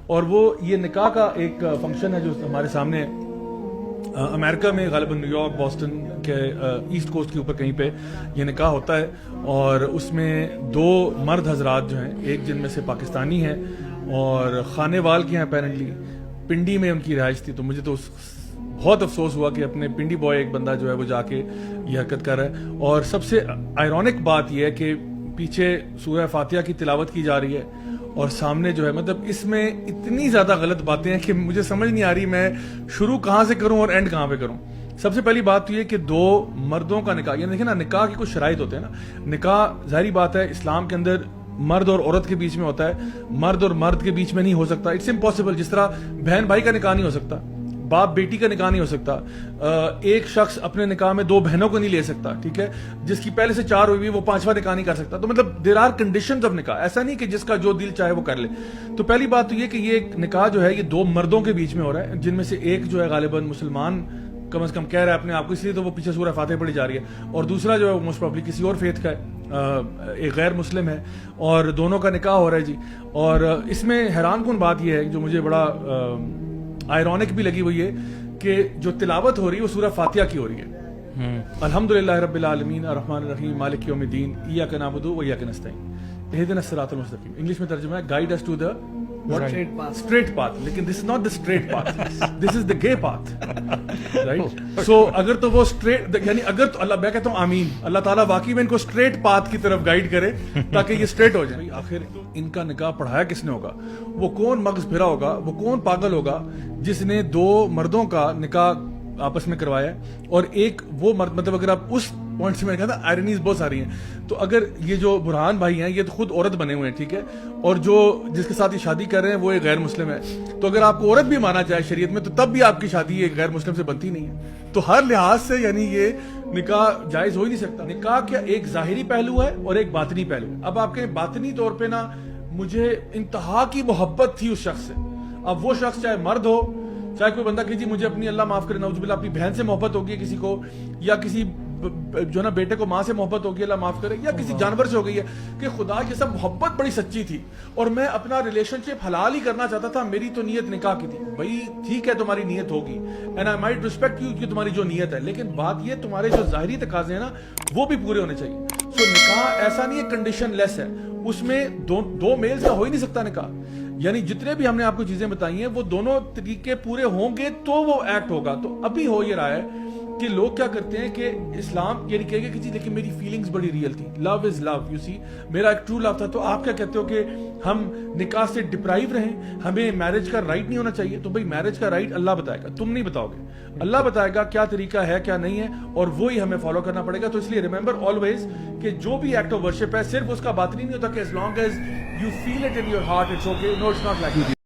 اور وہ یہ نکاح کا ایک فنکشن ہے جو ہمارے سامنے ہے. امریکہ میں غالباً نیو یارک بوسٹن کے ایسٹ کوسٹ کے اوپر کہیں پہ یہ نکاح ہوتا ہے, اور اس میں 2 مرد حضرات جو ہیں, ایک جن میں سے پاکستانی ہیں اور خانے وال کے ہیں اپیرنٹلی, پنڈی میں ان کی رہائش تھی. تو مجھے تو بہت افسوس ہوا کہ اپنے پنڈی بوائے ایک بندہ جو ہے وہ جا کے یہ حرکت کر رہا ہے. اور سب سے آئرونک بات یہ ہے کہ پیچھے سورہ فاتحہ کی تلاوت کی جا رہی ہے اور سامنے جو ہے, مطلب اس میں اتنی زیادہ غلط باتیں ہیں کہ مجھے سمجھ نہیں آ رہی میں شروع کہاں سے کروں اور اینڈ کہاں پہ کروں. سب سے پہلی بات تو یہ کہ 2 مردوں کا نکاح, یعنی دیکھیں نا نکاح کی کچھ شرائط ہوتے ہیں نا. نکاح ظاہری بات ہے اسلام کے اندر مرد اور عورت کے بیچ میں ہوتا ہے, مرد اور مرد کے بیچ میں نہیں ہو سکتا, اٹس امپاسبل. جس طرح بہن بھائی کا نکاح نہیں ہو سکتا, باپ بیٹی کا نکاح نہیں ہو سکتا, ایک شخص اپنے نکاح میں 2 بہنوں کو نہیں لے سکتا, ٹھیک ہے, جس کی پہلے سے 4 ہوئی وہ 5واں نکاح نہیں کر سکتا. تو مطلب دیر آر کنڈیشنز آف نکاح, ایسا نہیں کہ جس کا جو دل چاہے وہ کر لے. تو پہلی بات تو یہ کہ یہ نکاح جو ہے یہ 2 مردوں کے بیچ میں ہو رہا ہے, جن میں سے ایک جو ہے غالباً مسلمان کم از کم کہہ رہا ہے اپنے آپ کو, اس لیے تو وہ پیچھے سورہ فاتحہ پڑھی جا رہی ہے, اور دوسرا جو ہے موسٹ پرابلی کسی اور فیتھ کا ہے, ایک غیر مسلم ہے, اور دونوں کا نکاح ہو رہا ہے جی. اور اس میں حیران کن بات یہ ہے جو مجھے بڑا آئرونک بھی لگی, وہ یہ کہ جو تلاوت ہو رہی ہے وہ سورہ فاتحہ کی ہو رہی ہے. الحمدللہ رب العالمین الرحمن الرحیم مالک یوم الدین ایاک نعبد و ایاک نستعین اہدنا الصراط المستقیم. انگلش میں ترجمہ ہے guide us to the straight path. لیکن this is not the straight path, this is the gay path, right? So اگر تو وہ straight, یعنی اگر تو اللہ, میں کہتا ہوں آمین, اللہ تعالیٰ واقعی میں ان کو straight path کی طرف گائیڈ کرے تاکہ یہ straight ہو جائیں. آخر ان کا نکاح پڑھایا کس نے ہوگا, وہ کون مغز پھرا ہوگا, وہ کون پاگل ہوگا جس نے 2 مردوں کا نکاح آپس میں کروایا ہے, اور ایک وہ مرد, مطلب اگر آپ اس پوائنٹ سے میں کہا تھا آئرنیز بہت ساری ہیں. تو اگر یہ جو برہان بھائی ہیں یہ تو خود عورت بنے ہوئے ہیں, ٹھیک ہے, اور جو جس کے ساتھ یہ شادی کر رہے ہیں وہ ایک غیر مسلم ہے, تو اگر آپ کو عورت بھی مانا جائے شریعت میں تو تب بھی آپ کی شادی ایک غیر مسلم سے بنتی نہیں ہے. تو ہر لحاظ سے یعنی یہ نکاح جائز ہو ہی نہیں سکتا. نکاح کیا ایک ظاہری پہلو ہے اور ایک باطنی پہلو ہے. اب آپ کے باطنی طور پہ نا مجھے انتہا کی محبت تھی اس شخص سے. اب وہ شخص چاہے مرد ہو, چاہے کوئی بندہ کہ جی مجھے اپنی اللہ معاف کرے نعوذ باللہ اپنی بہن سے محبت ہوگی کسی کو, یا کسی جو نا بیٹے کو ماں سے محبت ہوگی اللہ معاف کرے, یا کسی جانور سے ہو گئی ہے, کہ خدا یہ سب محبت بڑی سچی تھی اور میں اپنا ریلیشن شپ حلال ہی کرنا چاہتا تھا, میری تو نیت نکاح کی تھی. بھائی ٹھیک ہے تمہاری نیت ہوگی, and I might respect you کہ تمہاری جو نیت ہے, لیکن بات یہ تمہارے جو ظاہری تقاضے ہیں نا وہ بھی پورے ہونے چاہیے. سو نکاح ایسا نہیں ہے کنڈیشن لیس ہے, اس میں 2 میلز کا ہو ہی نہیں سکتا نکاح. یعنی جتنے بھی ہم نے آپ کو چیزیں بتائی ہیں وہ دونوں طریقے پورے ہوں گے تو وہ ایکٹ ہوگا. تو ابھی ہو یہ رہا ہے کہ لوگ کیا کرتے ہیں کہ اسلام یعنی کہے گا کہ جی لیکن میری فیلنگز بڑی ریئل تھی, لو از لو, یو سی, میرا ایک ٹرو لو تھا. تو آپ کیا کہتے ہو کہ ہم نکاح سے ڈپرائیو رہیں, ہمیں میرج کا رائٹ نہیں ہونا چاہیے. تو بھائی میرج کا رائٹ اللہ بتائے گا, تم نہیں بتاؤ گے. اللہ بتائے گا کیا طریقہ ہے کیا نہیں ہے, اور وہی ہمیں فالو کرنا پڑے گا. تو اس لیے ریمبر آلویز کہ جو بھی ایکٹ آف ورشپ ہے صرف اس کا باطنی نہیں ہوتا کہ as long as you feel it in your heart it's okay. No, it's not like that.